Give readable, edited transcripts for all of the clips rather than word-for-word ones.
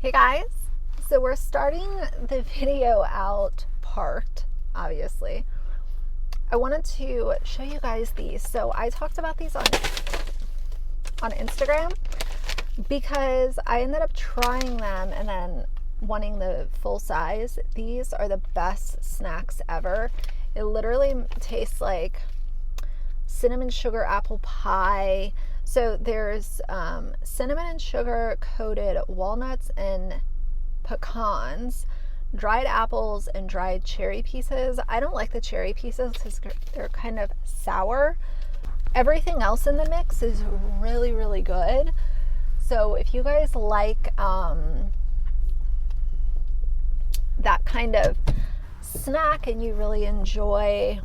Hey guys, so we're starting the video out parked, obviously. I wanted to show you guys these. So I talked about these on Instagram because I ended up trying them and then wanting the full size. These are the best snacks ever. It literally tastes like cinnamon sugar apple pie. So there's cinnamon and sugar coated walnuts and pecans, dried apples, and dried cherry pieces. I don't like the cherry pieces because they're kind of sour. Everything else in the mix is really, really good. So if you guys like that kind of snack and you really enjoy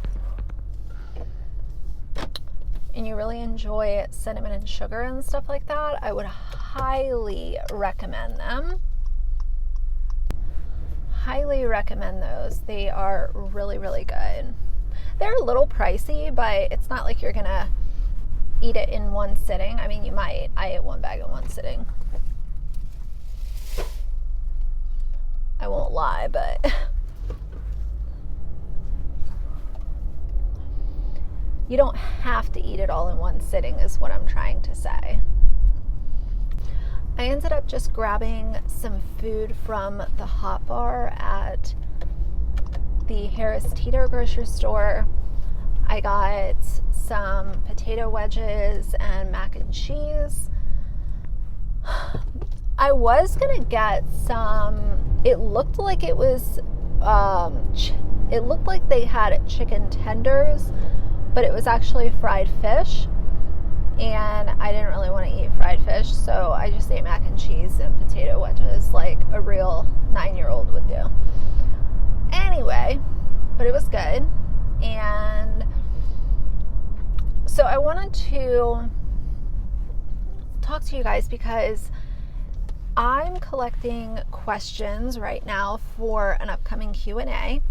cinnamon and sugar and stuff like that, I would highly recommend them. Highly recommend those. They are really, really good. They're a little pricey, but it's not like you're gonna eat it in one sitting. I mean, you might. I ate one bag in one sitting. I won't lie, but you don't have to eat it all in one sitting is what I'm trying to say. I ended up just grabbing some food from the hot bar at the Harris Teeter grocery store. I got some potato wedges and mac and cheese. I was gonna get some, it looked like it was, it looked like they had chicken tenders, but it was actually fried fish, and I didn't really want to eat fried fish, so I just ate mac and cheese and potato wedges like a real 9-year-old would do. Anyway, but it was good, and so I wanted to talk to you guys because I'm collecting questions right now for an upcoming Q&A.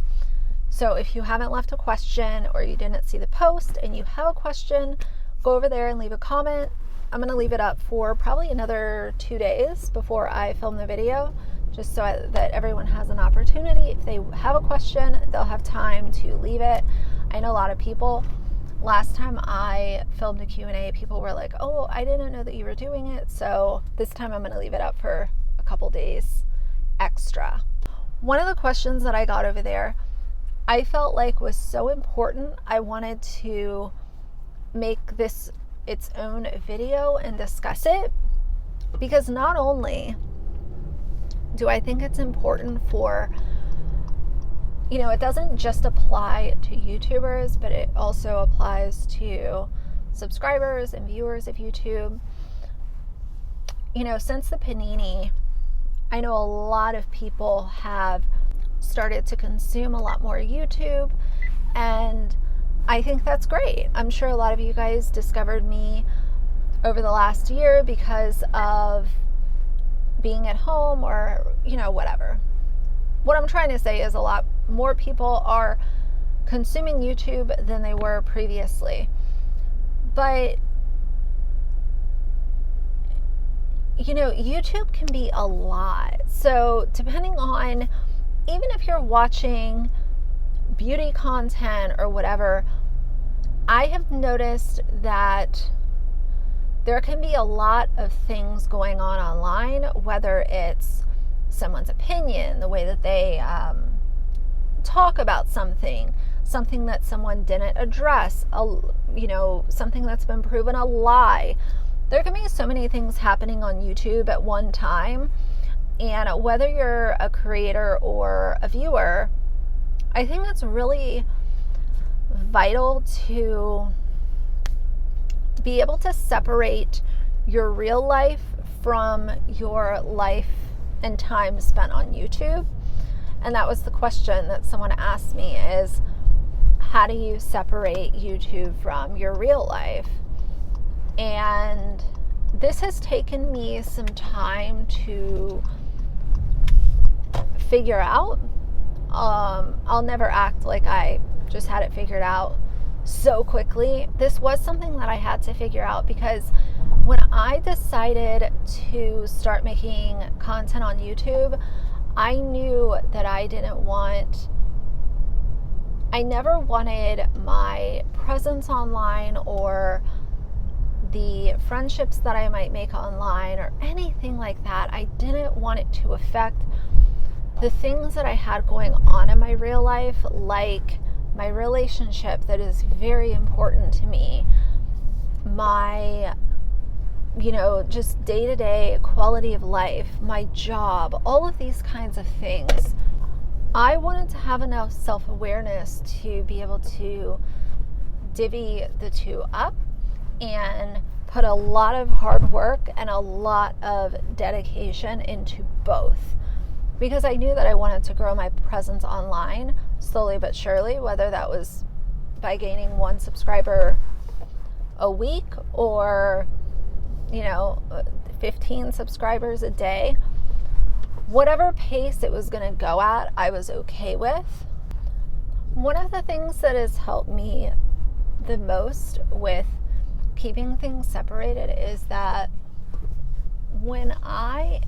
So if you haven't left a question or you didn't see the post and you have a question, go over there and leave a comment. I'm going to leave it up for probably another 2 days before I film the video, just so that everyone has an opportunity. If they have a question, they'll have time to leave it. I know a lot of people, last time I filmed a Q&A, people were like, oh, I didn't know that you were doing it. So this time I'm going to leave it up for a couple days extra. One of the questions that I got over there, I felt like was so important. I wanted to make this its own video and discuss it, because not only do I think it's important for, it doesn't just apply to YouTubers, but it also applies to subscribers and viewers of YouTube. Since the panini, I know a lot of people have started to consume a lot more YouTube, and I think that's great. I'm sure a lot of you guys discovered me over the last year because of being at home or, whatever. What I'm trying to say is a lot more people are consuming YouTube than they were previously. But, YouTube can be a lot. So depending on, even if you're watching beauty content or whatever, I have noticed that there can be a lot of things going on online, whether it's someone's opinion, the way that they talk about something that someone didn't address, something that's been proven a lie. There can be so many things happening on YouTube at one time, and whether you're a creator or a viewer, I think it's really vital to be able to separate your real life from your life and time spent on YouTube. And that was the question that someone asked me, is how do you separate YouTube from your real life? And this has taken me some time to figure out. I'll never act like I just had it figured out so quickly. This was something that I had to figure out because When I decided to start making content on YouTube, I knew that I never wanted my presence online or the friendships that I might make online or anything like that. I didn't want it to affect the things that I had going on in my real life, like my relationship that is very important to me, my, just day-to-day quality of life, my job, all of these kinds of things. I wanted to have enough self-awareness to be able to divvy the two up and put a lot of hard work and a lot of dedication into both, because I knew that I wanted to grow my presence online slowly but surely, whether that was by gaining 1 subscriber a week or 15 subscribers a day. Whatever pace it was going to go at, I was okay with. One of the things that has helped me the most with keeping things separated is that when I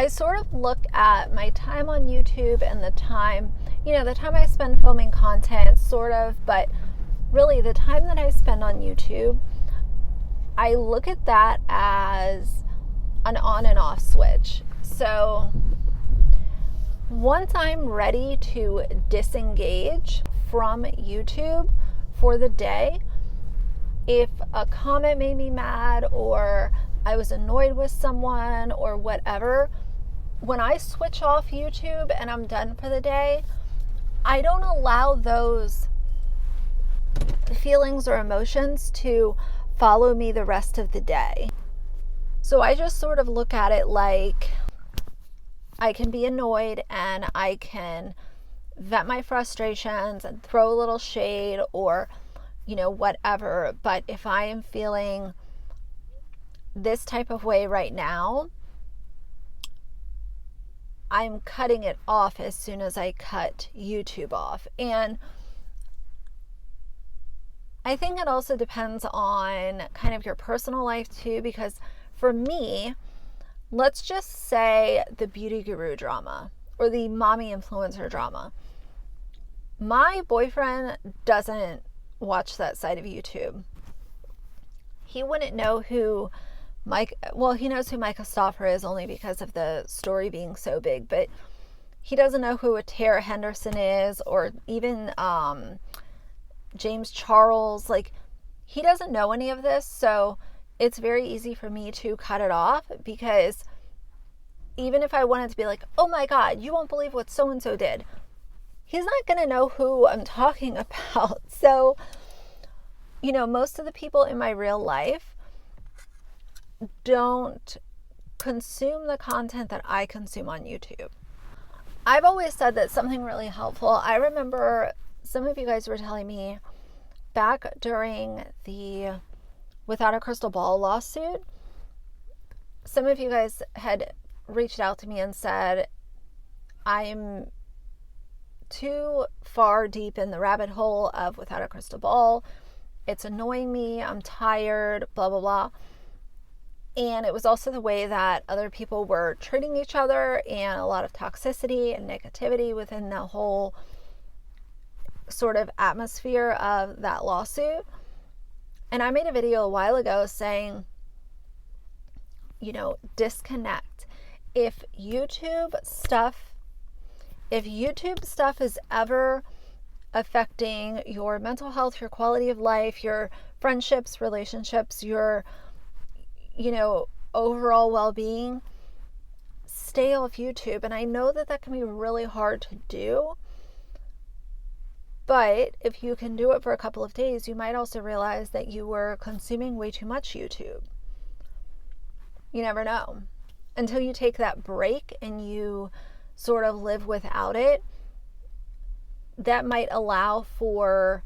sort of look at my time on YouTube and the time I spend filming content, sort of, but really the time that I spend on YouTube, I look at that as an on and off switch. So once I'm ready to disengage from YouTube for the day, if a comment made me mad or I was annoyed with someone or whatever, when I switch off YouTube and I'm done for the day, I don't allow those feelings or emotions to follow me the rest of the day. So I just sort of look at it like I can be annoyed and I can vent my frustrations and throw a little shade or, whatever. But if I am feeling this type of way right now, I'm cutting it off as soon as I cut YouTube off. And I think it also depends on kind of your personal life too, because for me, let's just say the beauty guru drama or the mommy influencer drama. My boyfriend doesn't watch that side of YouTube. He wouldn't know who he knows who Micah Stauffer is only because of the story being so big, but he doesn't know who a Tara Henderson is or even James Charles. Like, he doesn't know any of this, so it's very easy for me to cut it off, because even if I wanted to be like, oh my God, you won't believe what so-and-so did, he's not going to know who I'm talking about. So, most of the people in my real life don't consume the content that I consume on YouTube. I've always said that something really helpful. I remember some of you guys were telling me back during the Without a Crystal Ball lawsuit, some of you guys had reached out to me and said, I'm too far deep in the rabbit hole of Without a Crystal Ball. It's annoying me. I'm tired, blah, blah, blah. And it was also the way that other people were treating each other and a lot of toxicity and negativity within the whole sort of atmosphere of that lawsuit. And I made a video a while ago saying, disconnect. If YouTube stuff is ever affecting your mental health, your quality of life, your friendships, relationships, your overall well-being, stay off YouTube. And I know that can be really hard to do, but if you can do it for a couple of days, you might also realize that you were consuming way too much YouTube. You never know. Until you take that break and you sort of live without it, that might allow for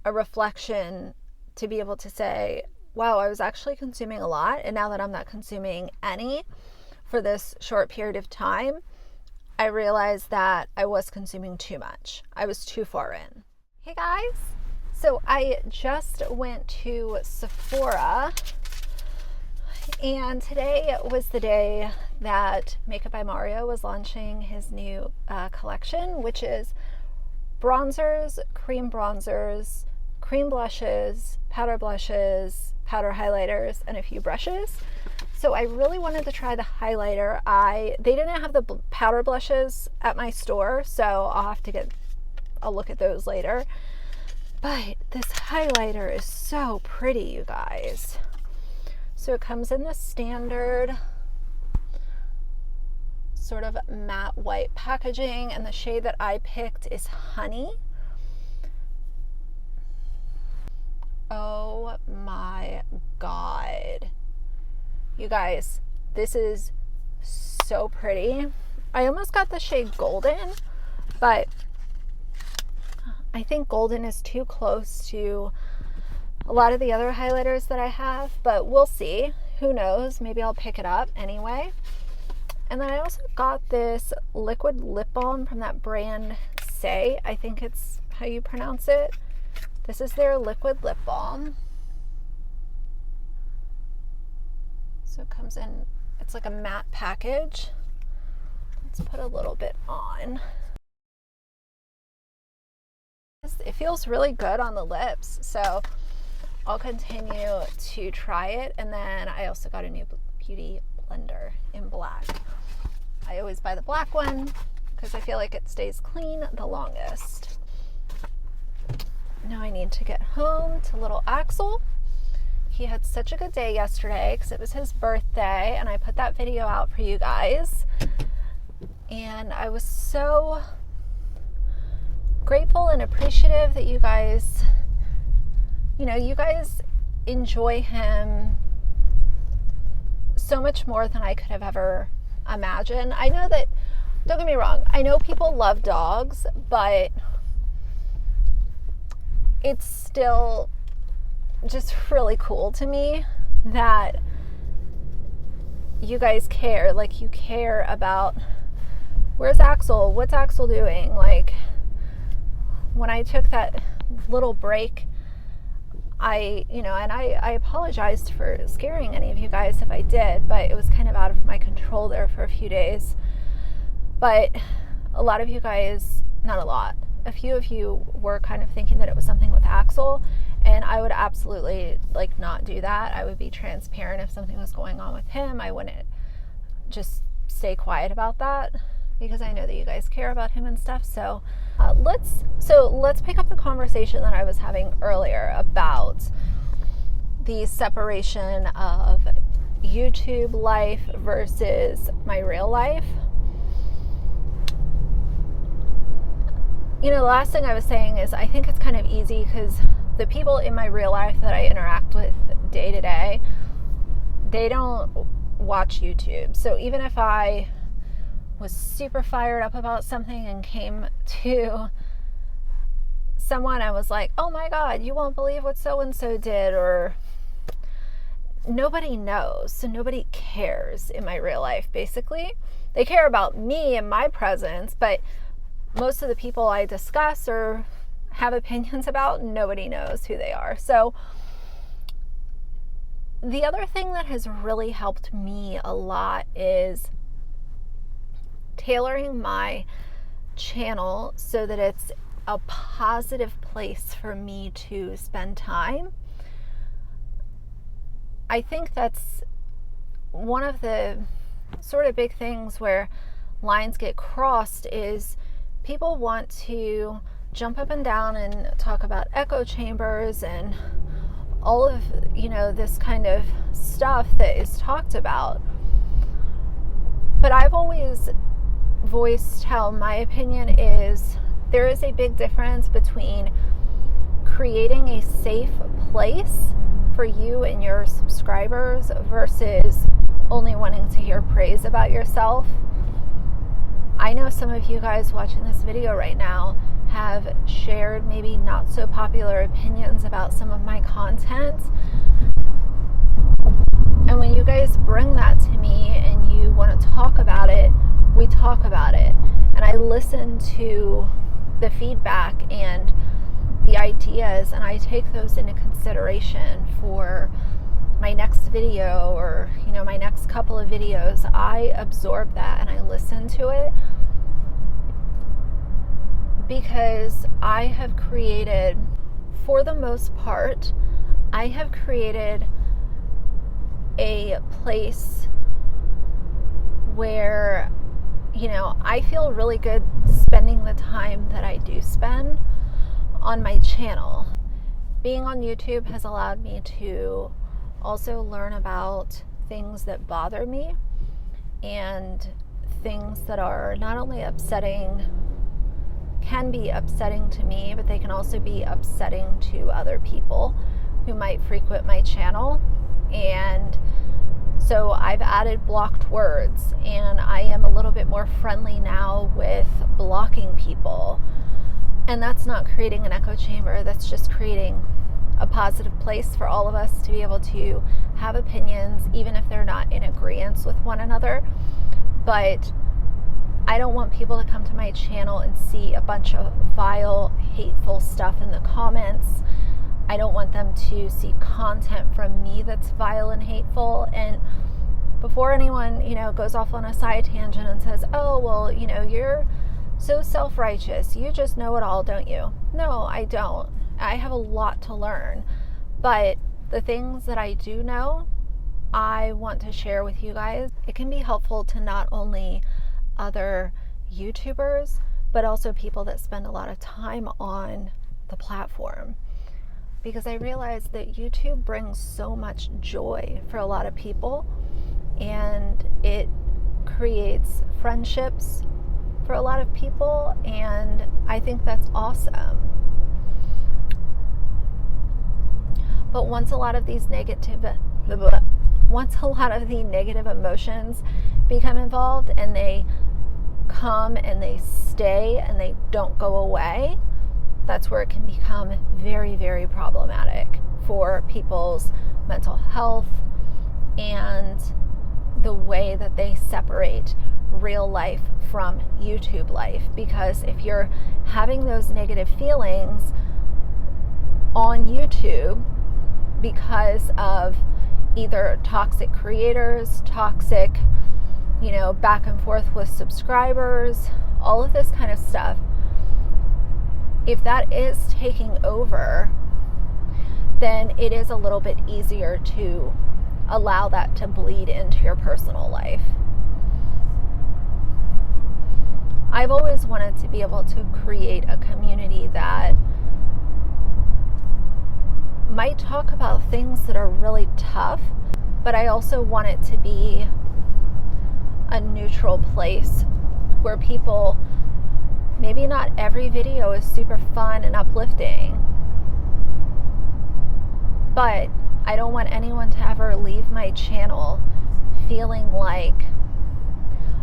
a reflection to be able to say, wow, I was actually consuming a lot, and now that I'm not consuming any for this short period of time, I realized that I was consuming too much. I was too far in. Hey guys, so I just went to Sephora, and today was the day that Makeup by Mario was launching his new collection, which is bronzers, cream blushes, powder highlighters, and a few brushes. So I really wanted to try the highlighter. They didn't have the powder blushes at my store, so I'll have to get a look at those later. But this highlighter is so pretty, you guys. So it comes in the standard sort of matte white packaging, and the shade that I picked is Honey. Oh my God. You guys, this is so pretty. I almost got the shade Golden, but I think Golden is too close to a lot of the other highlighters that I have, but we'll see. Who knows? Maybe I'll pick it up anyway. And then I also got this liquid lip balm from that brand Say. I think it's how you pronounce it. This is their liquid lip balm. So it comes in, it's like a matte package. Let's put a little bit on. It feels really good on the lips, so I'll continue to try it. And then I also got a new beauty blender in black. I always buy the black one because I feel like it stays clean the longest. Now I need to get home to little Axel. He had such a good day yesterday because it was his birthday, and I put that video out for you guys. And I was so grateful and appreciative that you guys enjoy him so much more than I could have ever imagined. I know that, don't get me wrong, I know people love dogs, but it's still just really cool to me that you guys care. Like, you care about, where's Axel? What's Axel doing? Like, when I took that little break, I apologized for scaring any of you guys if I did, but it was kind of out of my control there for a few days. But a lot of you guys, not a lot, a few of you were kind of thinking that it was something with Axel, and I would absolutely not do that. I would be transparent if something was going on with him. I wouldn't just stay quiet about that because I know that you guys care about him and stuff. So let's pick up the conversation that I was having earlier about the separation of YouTube life versus my real life. The last thing I was saying is I think it's kind of easy because the people in my real life that I interact with day to day, they don't watch YouTube. So even if I was super fired up about something and came to someone, I was like, oh my God, you won't believe what so-and-so did, or nobody knows. So nobody cares in my real life, basically. They care about me and my presence, but most of the people I discuss or have opinions about, nobody knows who they are. So the other thing that has really helped me a lot is tailoring my channel so that it's a positive place for me to spend time. I think that's one of the sort of big things where lines get crossed is people want to jump up and down and talk about echo chambers and all of, this kind of stuff that is talked about. But I've always voiced how my opinion is there is a big difference between creating a safe place for you and your subscribers versus only wanting to hear praise about yourself. I know some of you guys watching this video right now have shared maybe not so popular opinions about some of my content. And when you guys bring that to me and you want to talk about it, we talk about it. and I listen to the feedback and the ideas, and I take those into consideration for my next video, or my next couple of videos. I absorb that and I listen to it, because I have created, for the most part, I have created a place where I feel really good spending the time that I do spend on my channel. Being on YouTube has allowed me to also learn about things that bother me, and things that are not only can be upsetting to me, but they can also be upsetting to other people who might frequent my channel. And so I've added blocked words, and I am a little bit more friendly now with blocking people. And that's not creating an echo chamber, that's just creating a positive place for all of us to be able to have opinions, even if they're not in agreement with one another. But I don't want people to come to my channel and see a bunch of vile, hateful stuff in the comments. I don't want them to see content from me that's vile and hateful. And before anyone, goes off on a side tangent and says, oh, well, you're so self-righteous, you just know it all, don't you? No, I don't. I have a lot to learn. But the things that I do know, I want to share with you guys. It can be helpful to not only other YouTubers, but also people that spend a lot of time on the platform. Because I realize that YouTube brings so much joy for a lot of people, and it creates friendships for a lot of people, and I think that's awesome. But once a lot of the negative emotions become involved, and they come and they stay and they don't go away, that's where it can become very, very problematic for people's mental health and the way that they separate real life from YouTube life. Because if you're having those negative feelings on YouTube because of either toxic creators, toxic, back and forth with subscribers, all of this kind of stuff, if that is taking over, then it is a little bit easier to allow that to bleed into your personal life. I've always wanted to be able to create a community that might talk about things that are really tough, but I also want it to be a neutral place where people, maybe not every video is super fun and uplifting, but I don't want anyone to ever leave my channel feeling like,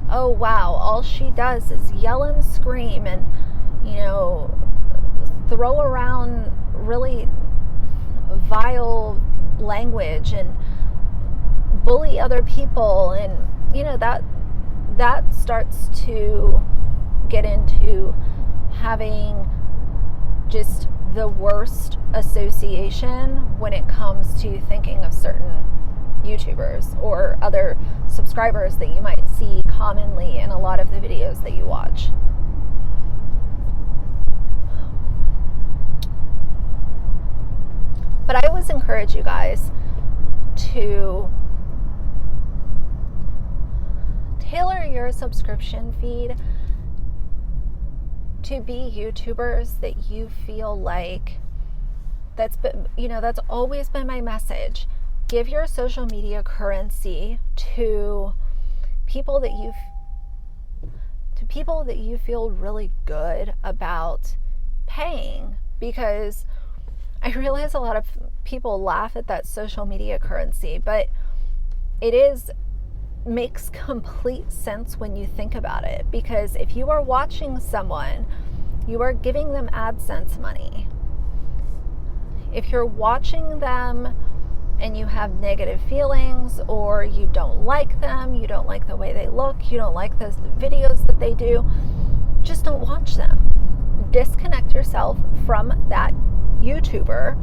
oh wow, all she does is yell and scream and, throw around really vile language and bully other people, and that starts to get into having just the worst association when it comes to thinking of certain YouTubers or other subscribers that you might see commonly in a lot of the videos that you watch. But I always encourage you guys to tailor your subscription feed to be YouTubers that you feel like, that's always been my message. Give your social media currency to people that you feel really good about paying, because I realize a lot of people laugh at that social media currency, but it makes complete sense when you think about it. Because if you are watching someone, you are giving them AdSense money. If you're watching them and you have negative feelings, or you don't like them, you don't like the way they look, you don't like the videos that they do, just don't watch them. Disconnect yourself from that YouTuber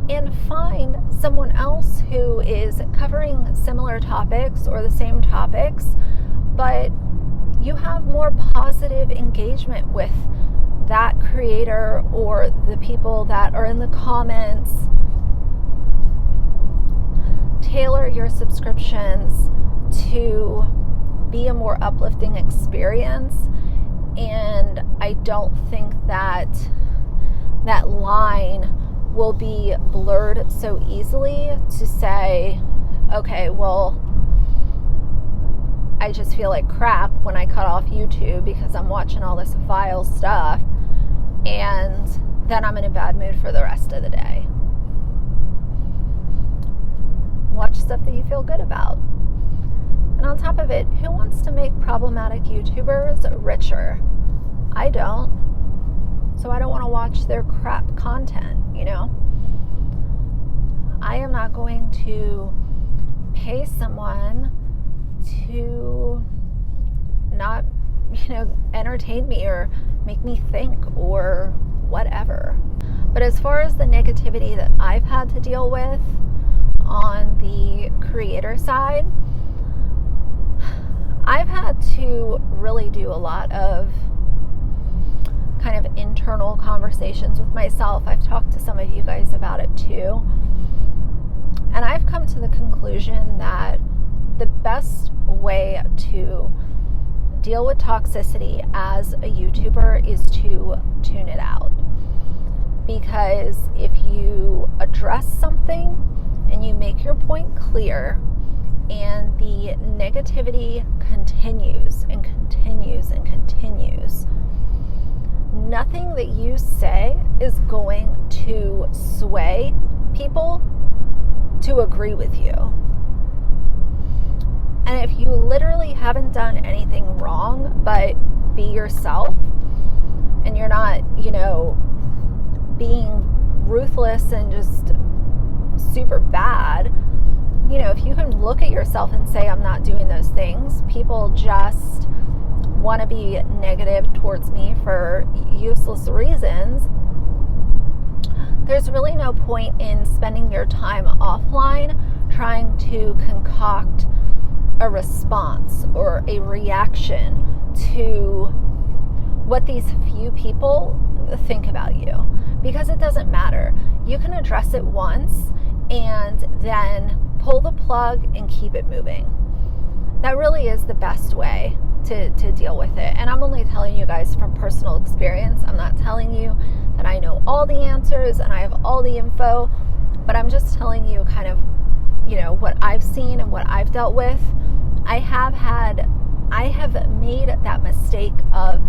and find someone else who is covering similar topics or the same topics, but you have more positive engagement with that creator or the people that are in the comments. Tailor your subscriptions to be a more uplifting experience, and I don't think that that line will be blurred so easily to say, okay, well, I just feel like crap when I cut off YouTube because I'm watching all this vile stuff, and then I'm in a bad mood for the rest of the day. Watch stuff that you feel good about. And on top of it, who wants to make problematic YouTubers richer? I don't. So I don't want to watch their crap content, you know? I am not going to pay someone to not, entertain me or make me think or whatever. But as far as the negativity that I've had to deal with on the creator side, I've had to really do a lot of kind of internal conversations with myself. I've talked to some of you guys about it too. And I've come to the conclusion that the best way to deal with toxicity as a YouTuber is to tune it out. Because if you address something and you make your point clear, and the negativity continues and continues and continues, nothing that you say is going to sway people to agree with you. And if you literally haven't done anything wrong but be yourself, and you're not, being ruthless and just super bad, if you can look at yourself and say, I'm not doing those things, people just want to be negative towards me for useless reasons, there's really no point in spending your time offline trying to concoct a response or a reaction to what these few people think about you, because it doesn't matter. You can address it once and then pull the plug and keep it moving. That really is the best way to deal with it. And I'm only telling you guys from personal experience. I'm not telling you that I know all the answers and I have all the info, but I'm just telling you kind of, what I've seen and what I've dealt with. I have made that mistake of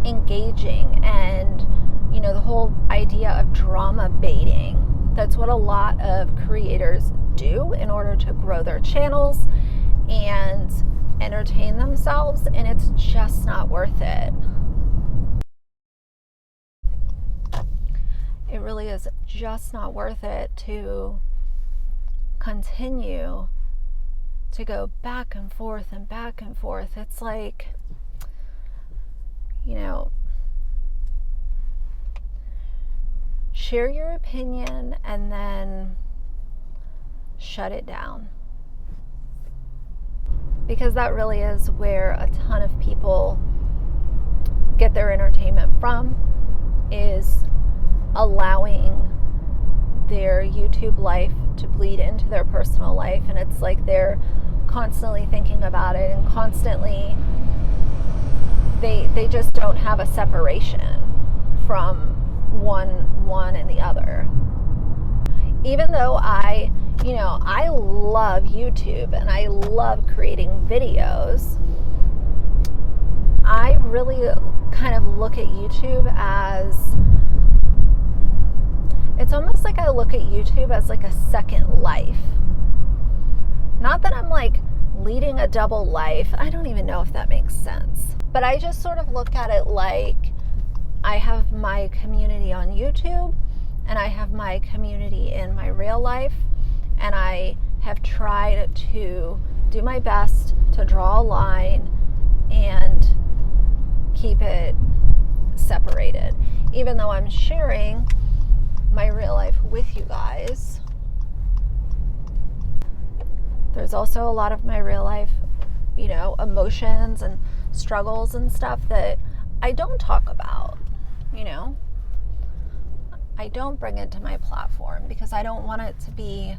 engaging and, the whole idea of drama baiting. That's what a lot of creators do in order to grow their channels and entertain themselves, and it's just not worth it. It really is just not worth it to continue to go back and forth and back and forth. It's like, share your opinion and then shut it down. Because that really is where a ton of people get their entertainment from, is allowing their YouTube life to bleed into their personal life. And it's like they're constantly thinking about it, and constantly they just don't have a separation from one and the other. Even though I love YouTube and I love creating videos, I really kind of look at YouTube as, it's almost like I look at YouTube as like a second life. Not that I'm like leading a double life. I don't even know if that makes sense. But I just sort of look at it like I have my community on YouTube and I have my community in my real life, and I have tried to do my best to draw a line and keep it separated. Even though I'm sharing my real life with you guys, there's also a lot of my real life, you know, emotions and struggles and stuff that I don't talk about, you know. I don't bring it to my platform because I don't want it to be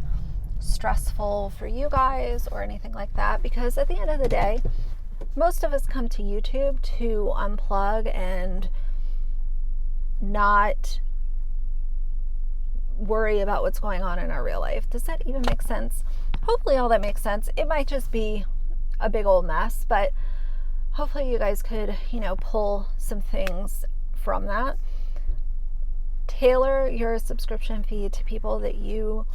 stressful for you guys or anything like that, because at the end of the day, most of us come to YouTube to unplug and not worry about what's going on in our real life. Does that even make sense? Hopefully all that makes sense. It might just be a big old mess, but hopefully you guys could, you know, pull some things from that. Tailor your subscription fee to people that you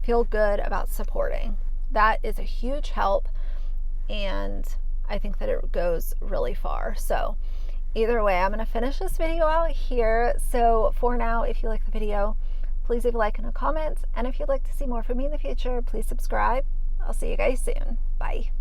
feel good about supporting. That is a huge help, and I think that it goes really far. So either way, I'm going to finish this video out here. So for now, if you like the video, please leave a like and a comment. And if you'd like to see more from me in the future, please subscribe. I'll see you guys soon. Bye.